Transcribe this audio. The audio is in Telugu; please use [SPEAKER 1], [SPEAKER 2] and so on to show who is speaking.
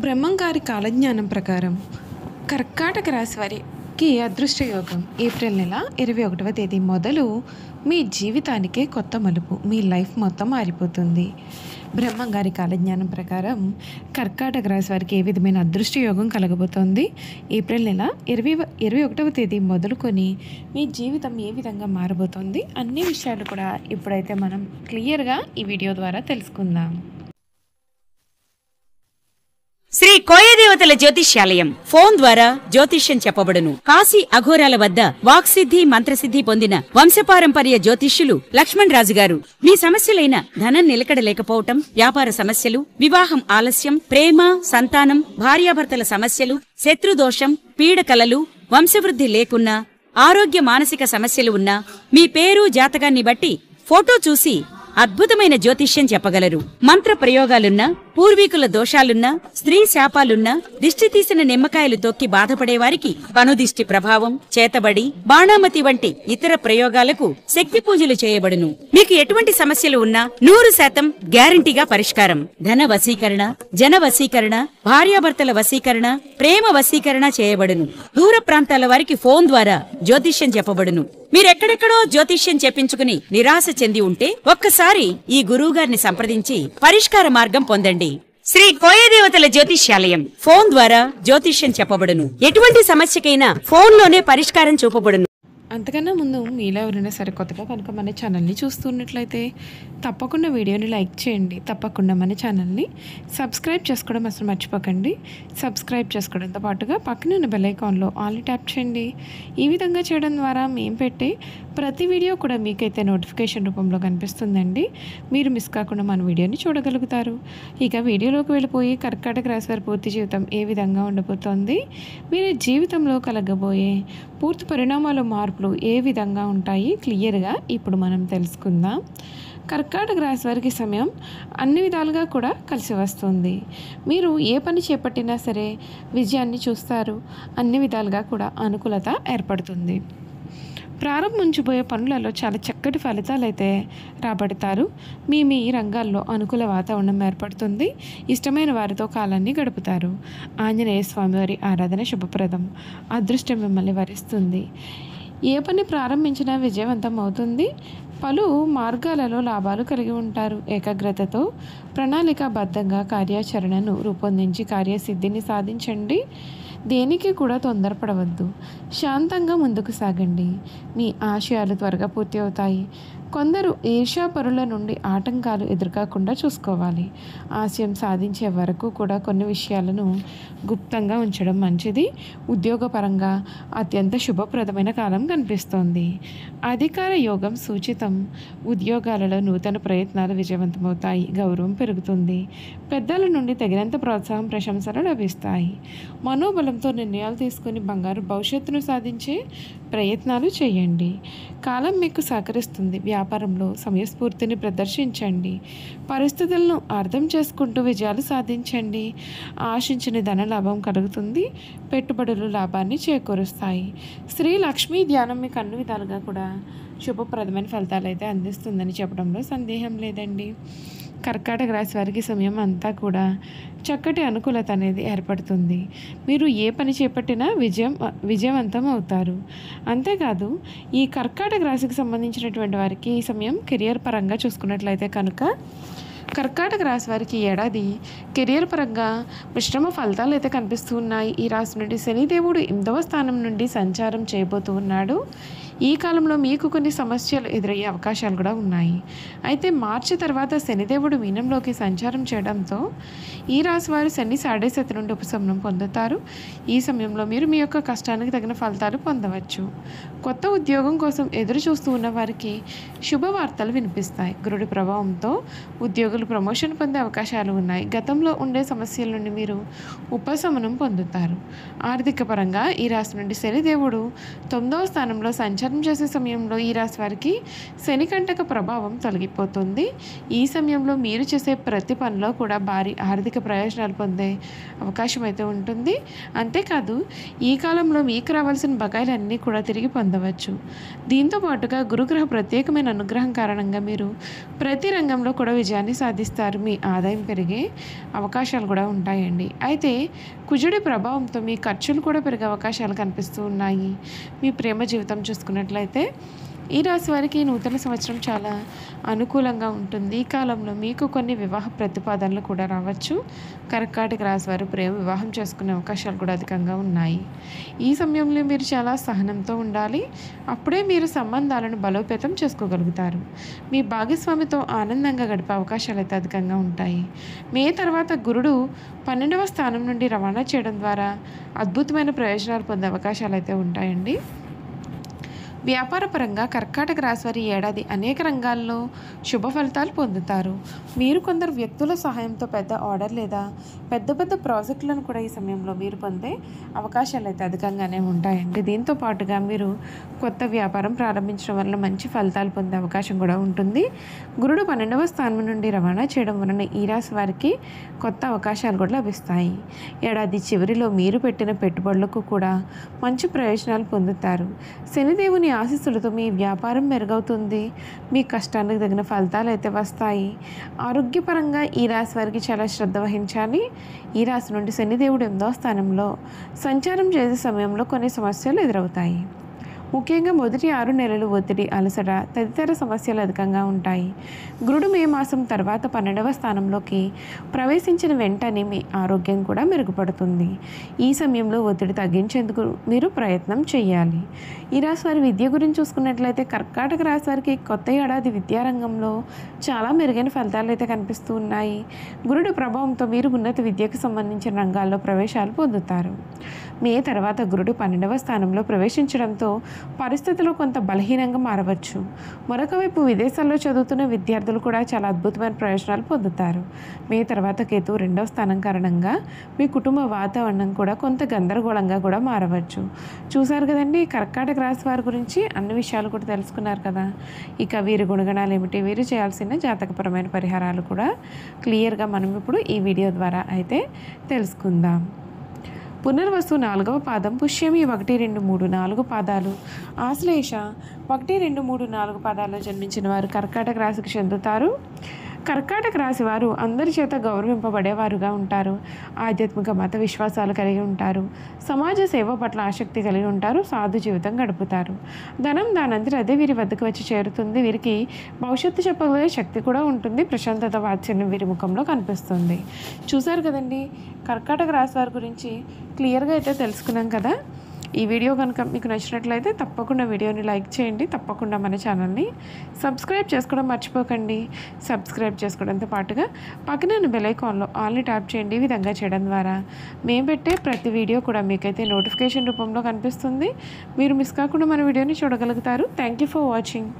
[SPEAKER 1] బ్రహ్మంగారి కాలజ్ఞానం ప్రకారం కర్కాటక రాశి వారికి అదృష్ట యోగం ఏప్రిల్ నెల 21వ తేదీ మొదలు మీ జీవితానికే కొత్త మలుపు, మీ లైఫ్ మొత్తం మారిపోతుంది. బ్రహ్మంగారి కాలజ్ఞానం ప్రకారం కర్కాటక రాశి వారికి ఏ విధమైన అదృష్ట యోగం కలగబోతోంది, ఏప్రిల్ నెల 21వ తేదీ మొదలుకొని మీ జీవితం ఏ విధంగా మారబోతోంది అన్ని విషయాలు కూడా ఇప్పుడైతే మనం క్లియర్గా ఈ వీడియో ద్వారా తెలుసుకుందాం.
[SPEAKER 2] శ్రీ కోయదేవతల జ్యోతిష్యాలయం ఫోన్ ద్వారా జ్యోతిష్యం చెప్పబడును. కాశీ అఘోరాల వద్ద వాక్సిద్ధి మంత్రసిద్ధి పొందిన వంశపారంపర్య జ్యోతిష్యులు లక్ష్మణ్ రాజు గారు మీ సమస్యలైన ధనం నిలకడ లేకపోవటం, వ్యాపార సమస్యలు, వివాహం ఆలస్యం, ప్రేమ, సంతానం, భార్యాభర్తల సమస్యలు, శత్రుదోషం, పీడకలలు, వంశవృద్ధి లేకున్నా, ఆరోగ్య మానసిక సమస్యలు ఉన్నా మీ పేరు జాతకాన్ని బట్టి ఫోటో చూసి అద్భుతమైన జ్యోతిష్యం చెప్పగలరు. మంత్ర ప్రయోగాలున్నా, పూర్వీకుల దోషాలున్నా, స్త్రీ శాపాలున్నా, దిష్టి తీసిన నిమ్మకాయలు తొక్కి బాధపడేవారికి పనుదిష్టి ప్రభావం, చేతబడి, బాణామతి వంటి ఇతర ప్రయోగాలకు శక్తి పూజలు చేయబడును. మీకు ఎటువంటి సమస్యలు ఉన్నా 100% గ్యారంటీగా పరిష్కారం. ధన వశీకరణ, జన వశీకరణ, భార్యాభర్తల వశీకరణ, ప్రేమ వశీకరణ చేయబడును. దూర ప్రాంతాల వారికి ఫోన్ ద్వారా జ్యోతిష్యం చెప్పబడును. మీరెక్కడెక్కడో జ్యోతిష్యం చెప్పించుకుని నిరాశ చెంది ఉంటే ఒక్కసారి ఈ గురువుగారిని సంప్రదించి పరిష్కార మార్గం పొందండి. శ్రీ కోయదేవతల జ్యోతిష్యాలయం ఫోన్ ద్వారా జ్యోతిష్యం చెప్పబడును. ఎటువంటి సమస్యకైనా ఫోన్లోనే పరిష్కారం చూపబడును.
[SPEAKER 1] అంతకన్నా ముందు మీలో ఎవరైనా సరే కొత్తగా కనుక మన ఛానల్ని చూస్తున్నట్లయితే తప్పకుండా వీడియోని లైక్ చేయండి, తప్పకుండా మన ఛానల్ని సబ్స్క్రైబ్ చేసుకోవడం అసలు మర్చిపోకండి. సబ్స్క్రైబ్ చేసుకోవడంతో పాటుగా పక్కన ఉన్న బెల్ ఐకాన్లో ఆల్ ట్యాప్ చేయండి. ఈ విధంగా చేయడం ద్వారా మేము పెట్టే ప్రతి వీడియో కూడా మీకైతే నోటిఫికేషన్ రూపంలో కనిపిస్తుందండి. మీరు మిస్ కాకుండా మన వీడియోని చూడగలుగుతారు. ఇక వీడియోలోకి వెళ్ళిపోయి కర్కాటక రాశి వారి పూర్తి జీవితం ఏ విధంగా ఉండబోతోంది, వీరి జీవితంలో కలగబోయే పూర్తి పరిణామాలు, మార్పులు ఏ విధంగా ఉంటాయి క్లియర్గా ఇప్పుడు మనం తెలుసుకుందాం. కర్కాటక రాశి వారికి సమయం అన్ని విధాలుగా కూడా కలిసి వస్తుంది. మీరు ఏ పని చేపట్టినా సరే విజయాన్ని చూస్తారు. అన్ని విధాలుగా కూడా అనుకూలత ఏర్పడుతుంది. ప్రారంభించబోయే పనులలో చాలా చక్కటి ఫలితాలు అయితే రాబడతారు. మీ రంగాల్లో అనుకూల వాతావరణం ఏర్పడుతుంది. ఇష్టమైన వారితో కాలాన్ని గడుపుతారు. ఆంజనేయ స్వామివారి ఆరాధన శుభప్రదం. అదృష్టం మిమ్మల్ని వరిస్తుంది. ఏ పని ప్రారంభించినా విజయవంతం అవుతుంది. పలు మార్గాలలో లాభాలు కలిగి ఉంటారు. ఏకాగ్రతతో ప్రణాళికాబద్ధంగా కార్యాచరణను రూపొందించి కార్యసిద్ధిని సాధించండి. దేనికి కూడా తొందరపడవద్దు. శాంతంగా ముందుకు సాగండి. మీ ఆశయాలు త్వరగా పూర్తి అవుతాయి. కొందరు ఈర్ష్యాపరుల నుండి ఆటంకాలు ఎదురుకాకుండా చూసుకోవాలి. ఆశయం సాధించే వరకు కూడా కొన్ని విషయాలను గుప్తంగా ఉంచడం మంచిది. ఉద్యోగపరంగా అత్యంత శుభప్రదమైన కాలం కనిపిస్తోంది. అధికార యోగం సూచితం. ఉద్యోగాలలో నూతన ప్రయత్నాలు విజయవంతమవుతాయి. గౌరవం పెరుగుతుంది. పెద్దల నుండి తగినంత ప్రోత్సాహం, ప్రశంసలు లభిస్తాయి. మనోబలంతో నిర్ణయాలు తీసుకుని బంగారు భవిష్యత్తును సాధించే ప్రయత్నాలు చేయండి. కాలం మీకు సహకరిస్తుంది. వ్యాపారంలో సమయస్ఫూర్తిని ప్రదర్శించండి. పరిస్థితులను అర్థం చేసుకుంటూ విజయాలు సాధించండి. ఆశించిన ధన లాభం కలుగుతుంది. పెట్టుబడులు లాభాన్ని చేకూరుస్తాయి. శ్రీ లక్ష్మీ ధ్యానం మీకు అన్ని విధాలుగా కూడా శుభప్రదమైన ఫలితాలు అయితే అందిస్తుందని చెప్పడంలో సందేహం లేదండి. కర్కాటక రాశి వారికి సమయం అంతా కూడా చక్కటి అనుకూలత అనేది ఏర్పడుతుంది. మీరు ఏ పని చేపట్టినా విజయవంతం అవుతారు. అంతేకాదు ఈ కర్కాటక రాశికి సంబంధించినటువంటి వారికి ఈ సమయం కెరియర్ పరంగా చూసుకున్నట్లయితే కనుక కర్కాటక రాశి వారికి ఏడాది కెరియర్ పరంగా మిశ్రమ ఫలితాలు అయితే కనిపిస్తూ ఉన్నాయి. ఈ రాశి నుండి శనిదేవుడు 8వ స్థానం నుండి సంచారం చేయబోతూ ఉన్నాడు. ఈ కాలంలో మీకు కొన్ని సమస్యలు ఎదురయ్యే అవకాశాలు కూడా ఉన్నాయి. అయితే మార్చి తర్వాత శనిదేవుడు మీనంలోకి సంచారం చేయడంతో ఈ రాశి వారు శని సాడేసతి నుండి ఉపశమనం పొందుతారు. ఈ సమయంలో మీరు మీ యొక్క కష్టానికి తగిన ఫలితాలు పొందవచ్చు. కొత్త ఉద్యోగం కోసం ఎదురు చూస్తూ ఉన్న వారికి శుభవార్తలు వినిపిస్తాయి. గురుడి ప్రభావంతో ఉద్యోగులు ప్రమోషన్ పొందే అవకాశాలు ఉన్నాయి. గతంలో ఉండే సమస్యల నుండి మీరు ఉపశమనం పొందుతారు. ఆర్థిక పరంగా ఈ రాశి నుండి శనిదేవుడు 9వ స్థానంలో సంచారం సంచారం చేసే సమయంలో ఈ రాశి వారికి శనికంటక ప్రభావం తొలగిపోతుంది. ఈ సమయంలో మీరు చేసే ప్రతి పనిలో కూడా భారీ ఆర్థిక ప్రయోజనాలు పొందే అవకాశం అయితే ఉంటుంది. అంతేకాదు ఈ కాలంలో మీకు రావాల్సిన బకాయిలన్నీ కూడా తిరిగి పొందవచ్చు. దీంతో పాటుగా గురుగ్రహ ప్రత్యేకమైన అనుగ్రహం కారణంగా మీరు ప్రతి రంగంలో కూడా విజయాన్ని సాధిస్తారు. మీ ఆదాయం పెరిగే అవకాశాలు కూడా ఉంటాయండి. అయితే కుజుడి ప్రభావంతో మీ ఖర్చులు కూడా పెరిగే అవకాశాలు కనిపిస్తూ ఉన్నాయి. మీ ప్రేమ జీవితం చూసుకున్నట్లయితే ఈ రాశి వారికి నూతన సంవత్సరం చాలా అనుకూలంగా ఉంటుంది. ఈ కాలంలో మీకు కొన్ని వివాహ ప్రతిపాదనలు కూడా రావచ్చు. కర్కాటక రాశి వారు ప్రేమ వివాహం చేసుకునే అవకాశాలు కూడా అధికంగా ఉన్నాయి. ఈ సమయంలో మీరు చాలా సహనంతో ఉండాలి. అప్పుడే మీరు సంబంధాలను బలోపేతం చేసుకోగలుగుతారు. మీ భాగస్వామితో ఆనందంగా గడిపే అవకాశాలు అయితే అధికంగా ఉంటాయి. మే తర్వాత గురుడు 12వ స్థానం నుండి రవాణా చేయడం ద్వారా అద్భుతమైన ప్రయోజనాలు పొందే అవకాశాలు అయితే ఉంటాయండి. వ్యాపారపరంగా కర్కాటక రాశి వారి ఏడాది అనేక రంగాల్లో శుభ ఫలితాలు పొందుతారు. మీరు కొందరు వ్యక్తుల సహాయంతో పెద్ద ఆర్డర్ లేదా పెద్ద ప్రాజెక్టులను కూడా ఈ సమయంలో మీరు పొందే అవకాశాలు అయితే అధికంగానే ఉంటాయండి. దీంతో పాటుగా మీరు కొత్త వ్యాపారం ప్రారంభించడం వల్ల మంచి ఫలితాలు పొందే అవకాశం కూడా ఉంటుంది. గురుడు 12వ స్థానం నుండి రవాణా చేయడం వలన ఈ రాశి వారికి కొత్త అవకాశాలు కూడా లభిస్తాయి. ఏడాది చివరిలో మీరు పెట్టిన పెట్టుబడులకు కూడా మంచి ప్రయోజనాలు పొందుతారు. శనిదేవుని ఆశీస్సులతో మీ వ్యాపారం మెరుగవుతుంది. మీ కష్టానికి తగిన ఫలితాలు అయితే వస్తాయి. ఆరోగ్యపరంగా ఈ రాశి వారికి చాలా శ్రద్ధ వహించాలి. ఈ రాశి నుండి శనిదేవుడు 8వ స్థానంలో సంచారం చేసే సమయంలో కొన్ని సమస్యలు ఎదురవుతాయి. ముఖ్యంగా మొదటి 6 నెలలు ఒత్తిడి, అలసట తదితర సమస్యలు అధికంగా ఉంటాయి. గురుడు మే మాసం తర్వాత 12వ స్థానంలోకి ప్రవేశించిన వెంటనే మీ ఆరోగ్యం కూడా మెరుగుపడుతుంది. ఈ సమయంలో ఒత్తిడి తగ్గించేందుకు మీరు ప్రయత్నం చేయాలి. ఈ రాశి వారి విద్య గురించి చూసుకున్నట్లయితే కర్కాటక రాశి వారికి కొత్త ఏడాది విద్యారంగంలో చాలా మెరుగైన ఫలితాలు అయితే కనిపిస్తూ ఉన్నాయి. గురుడు ప్రభావంతో మీరు ఉన్నత విద్యకు సంబంధించిన రంగాల్లో ప్రవేశాలు పొందుతారు. మే తర్వాత గురుడు 12వ స్థానంలో ప్రవేశించడంతో పరిస్థితులు కొంత బలహీనంగా మారవచ్చు. మరొక వైపు విదేశాల్లో చదువుతున్న విద్యార్థులు కూడా చాలా అద్భుతమైన ప్రయోజనాలు పొందుతారు. మే తర్వాత కేతు 2వ స్థానం కారణంగా మీ కుటుంబ వాతావరణం కూడా కొంత గందరగోళంగా కూడా మారవచ్చు. చూసారు కదండి, కర్కాటక రాశి వారి గురించి అన్ని విషయాలు కూడా తెలుసుకున్నారు కదా. ఇక వీరి గుణగణాలు ఏమిటి, వీరు చేయాల్సిన జాతకపరమైన పరిహారాలు కూడా క్లియర్గా మనం ఇప్పుడు ఈ వీడియో ద్వారా అయితే తెలుసుకుందాం. పునర్వసు 4వ పాదం, పుష్యమి 1, 2, 3, 4 పాదాలు, ఆశ్లేష 1, 2, 3, 4 పాదాల్లో జన్మించిన వారు కర్కాటక రాశికి చెందుతారు. కర్కాటక రాశి వారు అందరి చేత గౌరవింపబడేవారుగా ఉంటారు. ఆధ్యాత్మిక మత విశ్వాసాలు కలిగి ఉంటారు. సమాజ సేవ పట్ల ఆసక్తి కలిగి ఉంటారు. సాధు జీవితం గడుపుతారు. ధనం దానంతరం అదే వీరి వద్దకు వచ్చి చేరుతుంది. వీరికి భవిష్యత్తు చెప్పగలిగే శక్తి కూడా ఉంటుంది. ప్రశాంతత, వాత్సల్యం వీరి ముఖంలో కనిపిస్తుంది. చూసారు కదండి, కర్కాటక రాశి వారి గురించి క్లియర్గా అయితే తెలుసుకున్నాం కదా. ఈ వీడియో కనుక మీకు నచ్చినట్లయితే తప్పకుండా వీడియోని లైక్ చేయండి. తప్పకుండా మన ఛానల్ని సబ్స్క్రైబ్ చేసుకోవడం మర్చిపోకండి. సబ్స్క్రైబ్ చేసుకోవడంతో పాటుగా పక్కన బెల్ ఐకాన్లో ఆల్ని ట్యాప్ చేయండి. ఈ విధంగా చేయడం ద్వారా మేము పెట్టే ప్రతి వీడియో కూడా మీకైతే నోటిఫికేషన్ రూపంలో కనిపిస్తుంది. మీరు మిస్ కాకుండా మన వీడియోని చూడగలుగుతారు. Thank you for watching.